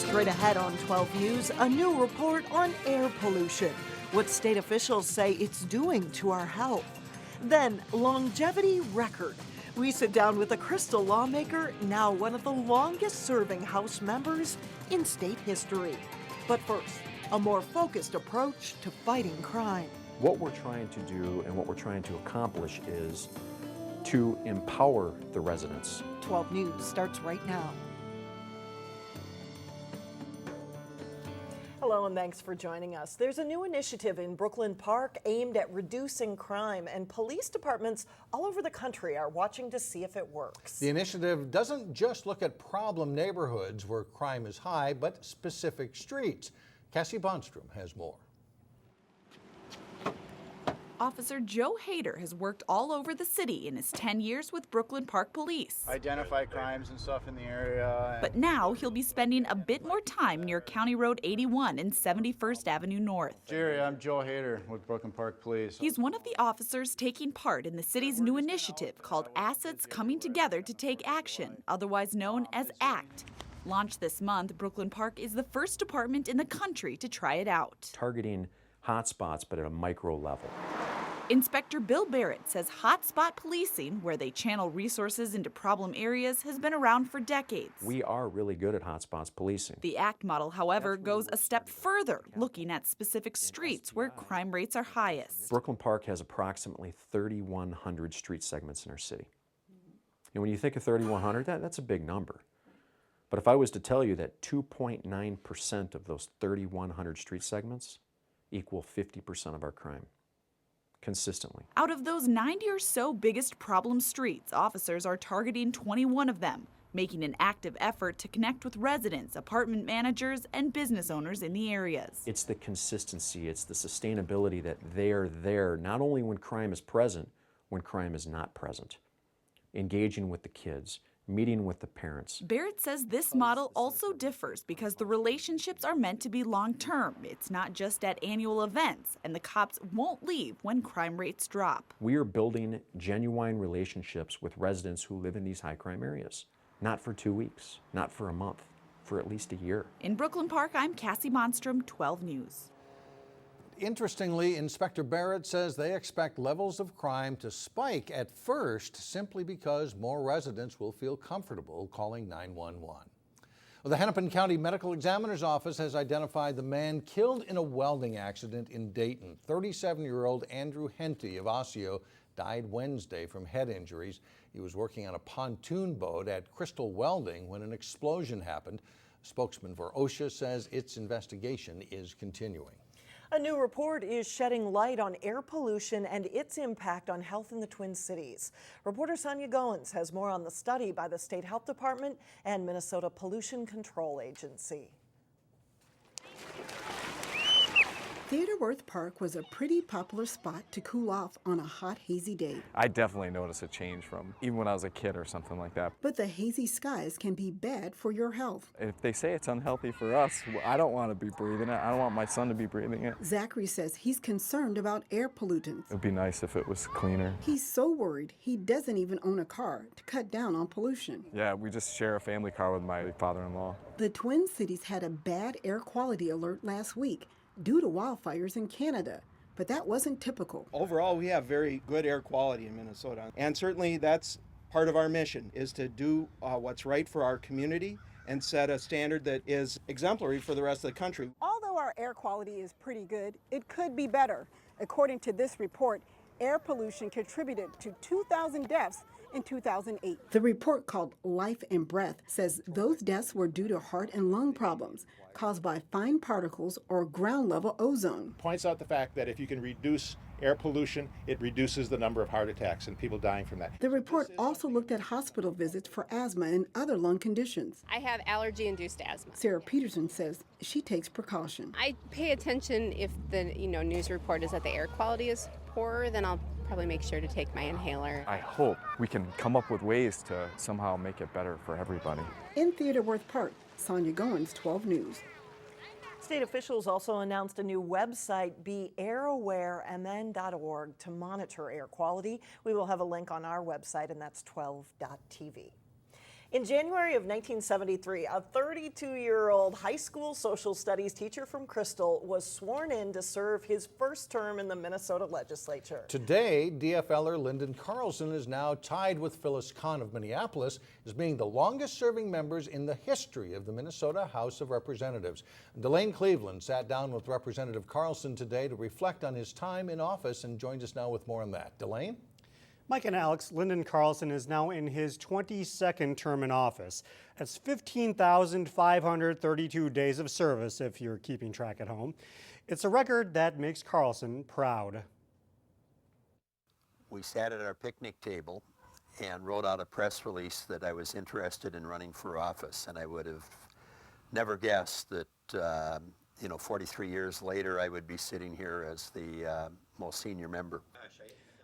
Straight ahead on 12 News, a new report on air pollution, what state officials say it's doing to our health. Then, longevity record. We sit down with a Crystal lawmaker, now one of the longest-serving House members in state history. But first, a more focused approach to fighting crime. What we're trying to do and what we're trying to accomplish is to empower the residents. 12 News starts right now. Hello and thanks for joining us. There's a new initiative in Brooklyn Park aimed at reducing crime, and police departments all over the country are watching to see if it works. The initiative doesn't just look at problem neighborhoods where crime is high, but specific streets. Cassie Bonstrom has more. Officer Joe Hader has worked all over the city in his 10 years with Brooklyn Park Police. Identify crimes and stuff in the area. But now he'll be spending a bit more time near County Road 81 and 71st Avenue North. Jerry, I'm Joe Hader with Brooklyn Park Police. He's one of the officers taking part in the city's new initiative called Assets Coming Together to Take Action, otherwise known as ACT. Launched this month, Brooklyn Park is the first department in the country to try it out. Targeting hotspots, but at a micro level. Inspector Bill Barrett says hotspot policing, where they channel resources into problem areas, has been around for decades. We are really good at hotspots policing. The ACT model, however, goes a step further, looking at specific streets where crime rates are highest. Brooklyn Park has approximately 3,100 street segments in our city. And when you think of 3,100, that's a big number. But if I was to tell you that 2.9% of those 3,100 street segments equal 50% of our crime, consistently. Out of those 90 or so biggest problem streets, officers are targeting 21 of them, making an active effort to connect with residents, apartment managers, and business owners in the areas. It's the consistency, it's the sustainability that they are there, not only when crime is present, when crime is not present. Engaging with the kids, meeting with the parents. Barrett says this model also differs because the relationships are meant to be long-term. It's not just at annual events, and the cops won't leave when crime rates drop. We are building genuine relationships with residents who live in these high crime areas. Not for 2 weeks, not for a month, for at least a year. In Brooklyn Park, I'm Cassie Bonstrom, 12 News. Interestingly, Inspector Barrett says they expect levels of crime to spike at first simply because more residents will feel comfortable calling 911. Well, the Hennepin County Medical Examiner's Office has identified the man killed in a welding accident in Dayton. 37-year-old Andrew Henty of Osseo died Wednesday from head injuries. He was working on a pontoon boat at Crystal Welding when an explosion happened. A spokesman for OSHA says its investigation is continuing. A new report is shedding light on air pollution and its impact on health in the Twin Cities. Reporter Sonia Goins has more on the study by the State Health Department and Minnesota Pollution Control Agency. Theodore Wirth Park was a pretty popular spot to cool off on a hot, hazy day. I definitely noticed a change from even when I was a kid or something like that. But the hazy skies can be bad for your health. If they say it's unhealthy for us, I don't want to be breathing it. I don't want my son to be breathing it. Zachary says he's concerned about air pollutants. It would be nice if it was cleaner. He's so worried he doesn't even own a car to cut down on pollution. Yeah, we just share a family car with my father-in-law. The Twin Cities had a bad air quality alert last week due to wildfires in Canada, but that wasn't typical. Overall, we have very good air quality in Minnesota, and certainly that's part of our mission, is to do what's right for our community and set a standard that is exemplary for the rest of the country. Although our air quality is pretty good, it could be better. According to this report, air pollution contributed to 2,000 deaths in 2008. The report, called Life and Breath, says those deaths were due to heart and lung problems caused by fine particles or ground-level ozone. Points out the fact that if you can reduce air pollution, it reduces the number of heart attacks and people dying from that. The report also looked at hospital visits for asthma and other lung conditions. I have allergy-induced asthma. Sarah Peterson says she takes precaution. I pay attention if the news report is that the air quality is poorer, then I'll probably make sure to take my inhaler. I hope we can come up with ways to somehow make it better for everybody. In Theodore Wirth Park, Sonia Goins, 12 News. State officials also announced a new website, beairawaremn.org, to monitor air quality. We will have a link on our website, and that's 12.tv. In January of 1973, a 32-year-old high school social studies teacher from Crystal was sworn in to serve his first term in the Minnesota legislature. Today, DFLer Lyndon Carlson is now tied with Phyllis Kahn of Minneapolis as being the longest-serving members in the history of the Minnesota House of Representatives. Delane Cleveland sat down with Representative Carlson today to reflect on his time in office and joins us now with more on that. Delane? Mike and Alex, Lyndon Carlson is now in his 22nd term in office. That's 15,532 days of service, if you're keeping track at home. It's a record that makes Carlson proud. We sat at our picnic table and wrote out a press release that I was interested in running for office, and I would have never guessed that 43 years later I would be sitting here as the most senior member.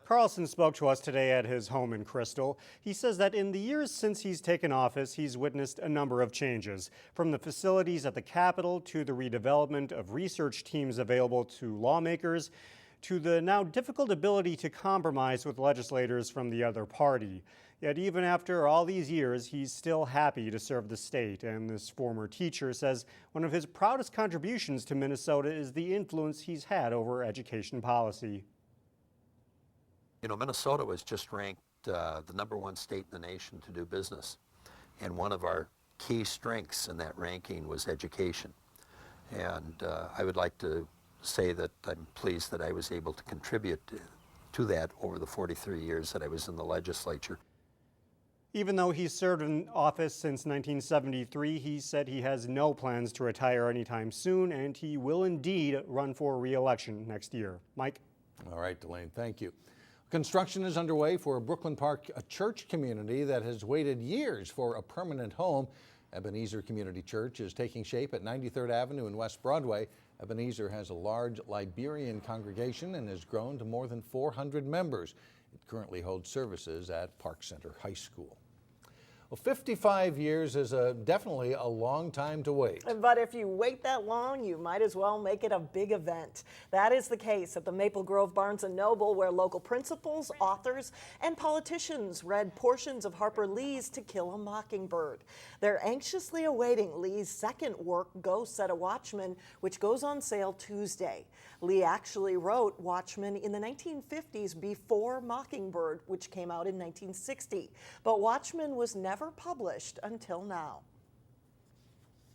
Carlson spoke to us today at his home in Crystal. He says that in the years since he's taken office, he's witnessed a number of changes, from the facilities at the Capitol to the redevelopment of research teams available to lawmakers, to the now difficult ability to compromise with legislators from the other party. Yet even after all these years, he's still happy to serve the state. And this former teacher says one of his proudest contributions to Minnesota is the influence he's had over education policy. You know, Minnesota was just ranked the #1 state in the nation to do business. And one of our key strengths in that ranking was education. And I would like to say that I'm pleased that I was able to contribute to that over the 43 years that I was in the legislature. Even though he's served in office since 1973, he said he has no plans to retire anytime soon, and he will indeed run for re-election next year. Mike? All right, Delane, thank you. Construction is underway for Brooklyn Park, a church community that has waited years for a permanent home. Ebenezer Community Church is taking shape at 93rd Avenue and West Broadway. Ebenezer has a large Liberian congregation and has grown to more than 400 members. It currently holds services at Park Center High School. Well, 55 years is definitely a long time to wait. But if you wait that long, you might as well make it a big event. That is the case at the Maple Grove Barnes & Noble, where local principals, authors, and politicians read portions of Harper Lee's To Kill a Mockingbird. They're anxiously awaiting Lee's second work, Go Set a Watchman, which goes on sale Tuesday. Lee actually wrote Watchmen in the 1950s before Mockingbird, which came out in 1960. But Watchmen was never published until now.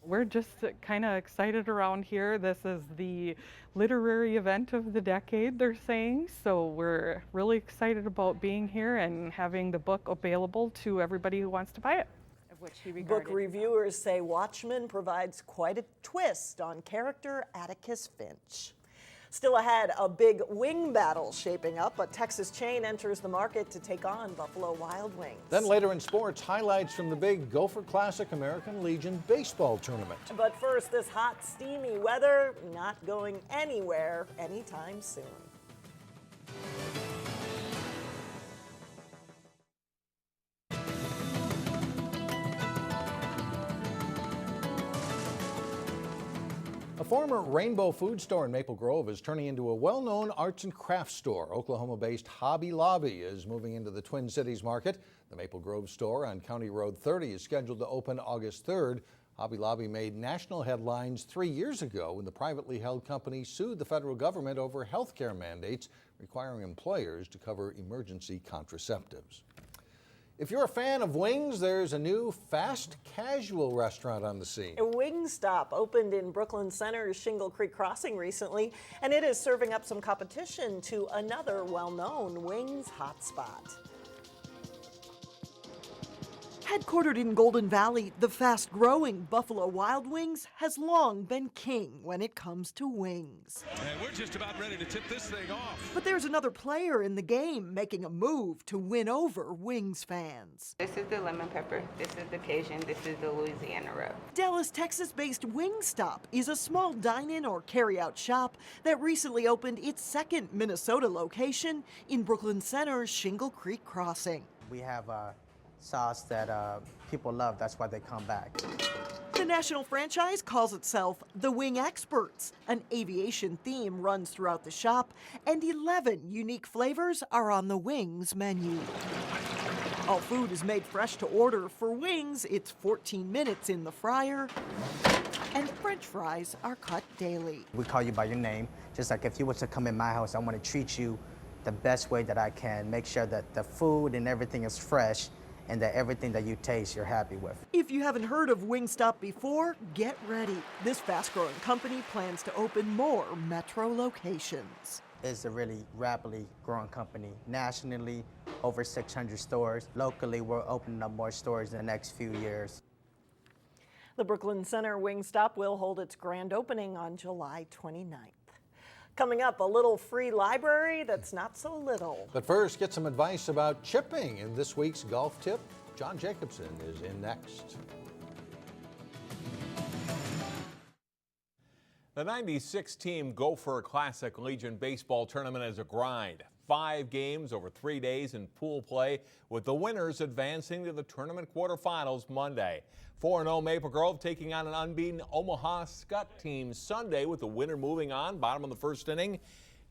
We're just kind of excited around here. This is the literary event of the decade, they're saying. So we're really excited about being here and having the book available to everybody who wants to buy it. Book reviewers say Watchmen provides quite a twist on character Atticus Finch. Still ahead, a big wing battle shaping up. A Texas chain enters the market to take on Buffalo Wild Wings. Then later in sports, highlights from the big Gopher Classic American Legion baseball tournament. But first, this hot, steamy weather not going anywhere anytime soon. A former Rainbow food store in Maple Grove is turning into a well-known arts and crafts store. Oklahoma-based Hobby Lobby is moving into the Twin Cities market. The Maple Grove store on County Road 30 is scheduled to open August 3rd. Hobby Lobby made national headlines 3 years ago when the privately held company sued the federal government over health care mandates requiring employers to cover emergency contraceptives. If you're a fan of wings, there's a new fast casual restaurant on the scene. WingStop opened in Brooklyn Center's Shingle Creek Crossing recently, and it is serving up some competition to another well-known wings hotspot. Headquartered in Golden Valley, the fast-growing Buffalo Wild Wings has long been king when it comes to wings. And we're just about ready to tip this thing off. But there's another player in the game making a move to win over Wings fans. This is the lemon pepper, this is the Cajun, this is the Louisiana rub. Dallas, Texas-based WingStop is a small dine-in or carry-out shop that recently opened its second Minnesota location in Brooklyn Center's Shingle Creek Crossing. We have a sauce that people love, that's why they come back. The national franchise calls itself the Wing Experts. An aviation theme runs throughout the shop, and 11 unique flavors are on the wings menu. All food is made fresh to order. For wings, it's 14 minutes in the fryer. And French fries are cut daily. We call you by your name. Just like if you were to come in my house, I want to treat you the best way that I can. Make sure that the food and everything is fresh and that everything that you taste, you're happy with. If you haven't heard of WingStop before, get ready. This fast-growing company plans to open more metro locations. It's a really rapidly growing company. Nationally, over 600 stores. Locally, we're opening up more stores in the next few years. The Brooklyn Center WingStop will hold its grand opening on July 29th. Coming up, a little free library that's not so little. But first, get some advice about chipping in this week's golf tip. John Jacobson is in next. The 96 team Gopher Classic Legion baseball tournament is a grind. 5 games over 3 days in pool play, with the winners advancing to the tournament quarterfinals Monday. 4-0 Maple Grove taking on an unbeaten Omaha Scott team Sunday, with the winner moving on. Bottom of the first inning,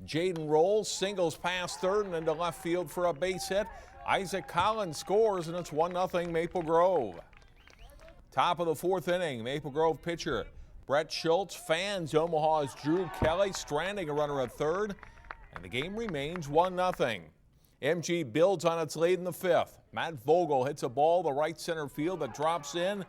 Jaden Rolls singles past third and into left field for a base hit. Isaac Collins scores, and it's 1-0 Maple Grove. Top of the fourth inning, Maple Grove pitcher Brett Schultz fans Omaha's Drew Kelly, stranding a runner at third, and the game remains 1-0. MG builds on its lead in the fifth. Matt Vogel hits a ball to right center field that drops in.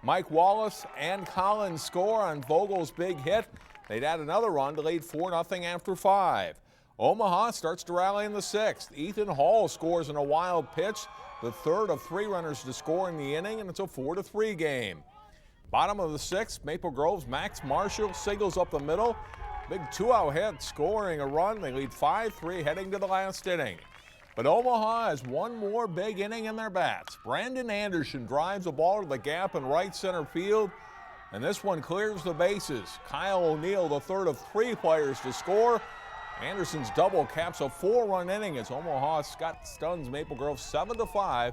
Mike Wallace and Collins score on Vogel's big hit. They'd add another run to lead 4-0 after 5. Omaha starts to rally in the sixth. Ethan Hall scores in a wild pitch, the third of 3 runners to score in the inning, and it's a 4-3 game. Bottom of the sixth, Maple Grove's Max Marshall singles up the middle. Big 2-out hit, scoring a run. They lead 5-3 heading to the last inning. But Omaha has one more big inning in their bats. Brandon Anderson drives a ball to the gap in right center field, and this one clears the bases. Kyle O'Neill, the third of 3 players to score. Anderson's double caps a 4-run inning as Omaha Scott stuns Maple Grove 7-5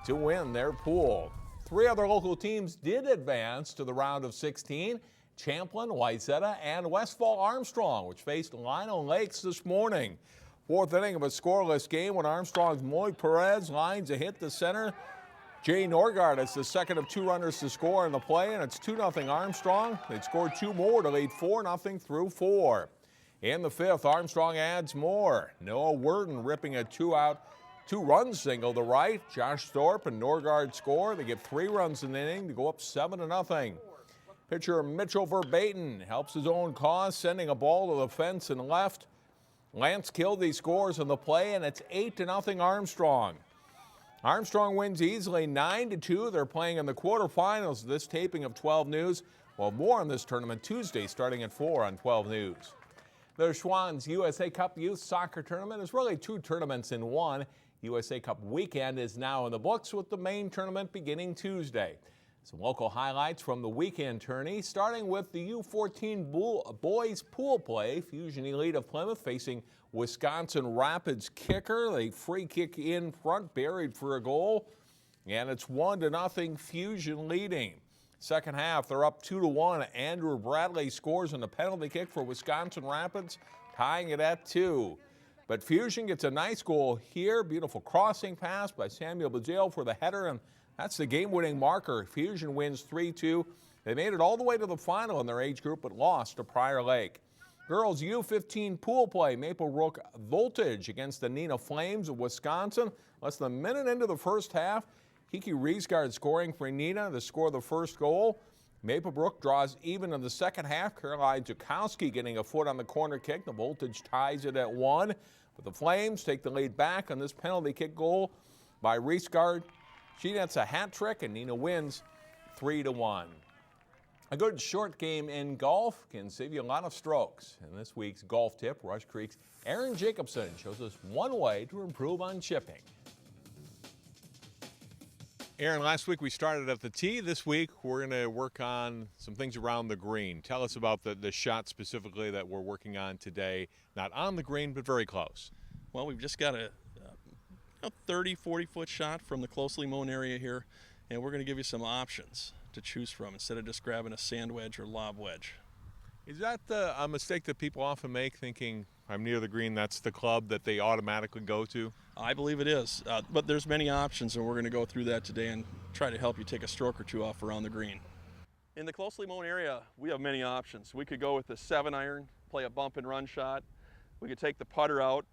to win their pool. 3 other local teams did advance to the round of 16. Champlin, Wayzata, and Westphal Armstrong, which faced Lino Lakes this morning. Fourth inning of a scoreless game when Armstrong's Moy Perez lines a hit to center. Jay Norgard is the second of 2 runners to score in the play, and it's 2-0 Armstrong. They'd scored 2 more to lead 4-0 through 4. In the fifth, Armstrong adds more. Noah Worden ripping a 2-run single to right. Josh Thorpe and Norgard score. They get 3 runs in the inning to go up 7-0. Pitcher Mitchell Verbaten helps his own cause, sending a ball to the fence and left. Lance Kildee scores in the play, and it's 8-0 Armstrong. Armstrong wins easily 9-2. They're playing in the quarterfinals of this taping of 12 News. Well, more on this tournament Tuesday starting at 4 on 12 News. The Schwann's USA Cup Youth Soccer Tournament is really 2 tournaments in one. USA Cup weekend is now in the books, with the main tournament beginning Tuesday. Some local highlights from the weekend tourney, starting with the U15 boys pool play. Fusion Elite of Plymouth facing Wisconsin Rapids kicker. They free kick in front, buried for a goal, and it's 1-0 Fusion leading. Second half, they're up 2-1. Andrew Bradley scores on a penalty kick for Wisconsin Rapids, tying it at 2. But Fusion gets a nice goal here. Beautiful crossing pass by Samuel Bazale for the header, and that's the game-winning marker. Fusion wins 3-2. They made it all the way to the final in their age group, but lost to Prior Lake. Girls U15 pool play. Maple Brook Voltage against the Neenah Flames of Wisconsin. Less than a minute into the first half, Kiki Riesgaard scoring for Neenah to score the first goal. Maple Brook draws even in the second half. Caroline Zukowski getting a foot on the corner kick. The Voltage ties it at 1. But the Flames take the lead back on this penalty kick goal by Riesgaard. She nets a hat trick, and Neenah wins 3-1. A good short game in golf can save you a lot of strokes. In this week's golf tip, Rush Creek's Aaron Jacobson shows us one way to improve on chipping. Aaron, last week we started at the tee. This week we're going to work on some things around the green. Tell us about the shot specifically that we're working on today. Not on the green, but very close. Well, we've just got a 30, 40-foot shot from the closely mown area here, and we're going to give you some options to choose from instead of just grabbing a sand wedge or lob wedge. Is that a mistake that people often make, thinking I'm near the green, that's the club that they automatically go to? I believe it is, but there's many options, and we're going to go through that today and try to help you take a stroke or two off around the green. In the closely mown area, we have many options. We could go with the 7-iron, play a bump and run shot. We could take the putter out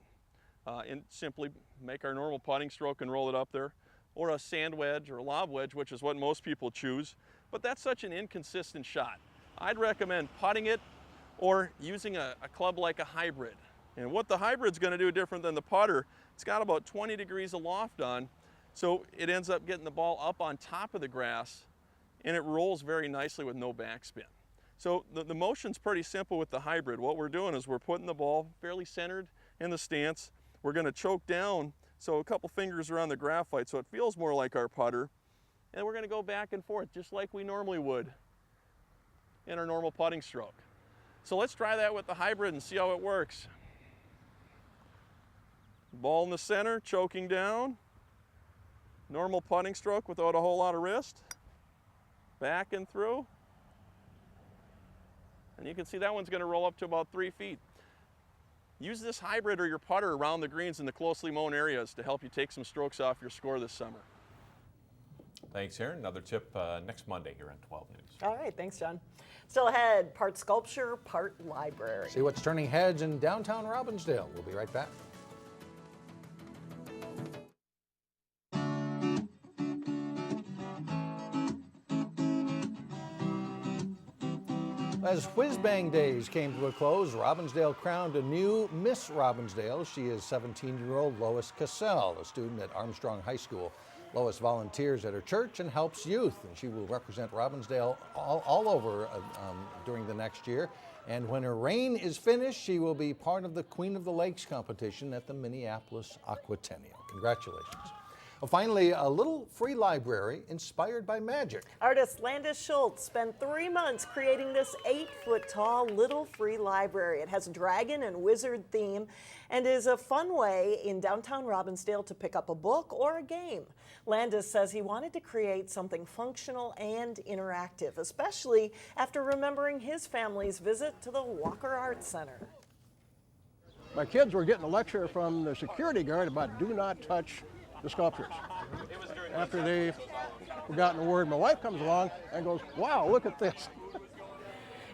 and simply make our normal putting stroke and roll it up there, or a sand wedge or a lob wedge, which is what most people choose, but that's such an inconsistent shot. I'd recommend putting it or using a club like a hybrid. And what the hybrid's going to do different than the putter, it's got about 20 degrees of loft on, so it ends up getting the ball up on top of the grass, and it rolls very nicely with no backspin. So the motion's pretty simple with the hybrid. What we're doing is we're putting the ball fairly centered in the stance. We're going to choke down, so a couple fingers around the graphite so it feels more like our putter, and we're going to go back and forth just like we normally would in our normal putting stroke. So let's try that with the hybrid and see how it works. Ball in the center, choking down. Normal putting stroke without a whole lot of wrist. Back and through. And you can see that one's going to roll up to about 3 feet. Use this hybrid or your putter around the greens in the closely mown areas to help you take some strokes off your score this summer. Thanks, Aaron. Another tip next Monday here on 12 News. All right, thanks, John. Still ahead, part sculpture, part library. See what's turning heads in downtown Robbinsdale. We'll be right back. As Whiz Bang Days came to a close, Robbinsdale crowned a new Miss Robbinsdale. She is 17-year-old Lois Cassell, a student at Armstrong High School. Lois volunteers at her church and helps youth, and she will represent Robbinsdale all over during the next year. And when her reign is finished, she will be part of the Queen of the Lakes competition at the Minneapolis Aquatennial. Congratulations. Well, finally, a little free library inspired by magic. Artist Landis Schultz spent 3 months creating this 8-foot-tall little free library. It has a dragon and wizard theme and is a fun way in downtown Robbinsdale to pick up a book or a game. Landis says he wanted to create something functional and interactive, especially after remembering his family's visit to the Walker Arts Center. My kids were getting a lecture from the security guard about do not touch the sculptures. After they've forgotten the word, my wife comes along and goes, wow, look at this.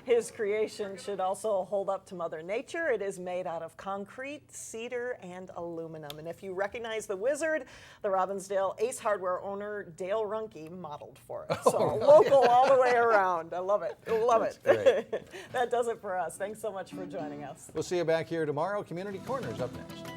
His creation should also hold up to Mother Nature. It is made out of concrete, cedar, and aluminum. And if you recognize the wizard, the Robbinsdale Ace Hardware owner, Dale Runke, modeled for it. So local all the way around. I love it. Love it. Great. That does it for us. Thanks so much for joining us. We'll see you back here tomorrow. Community Corner's up next.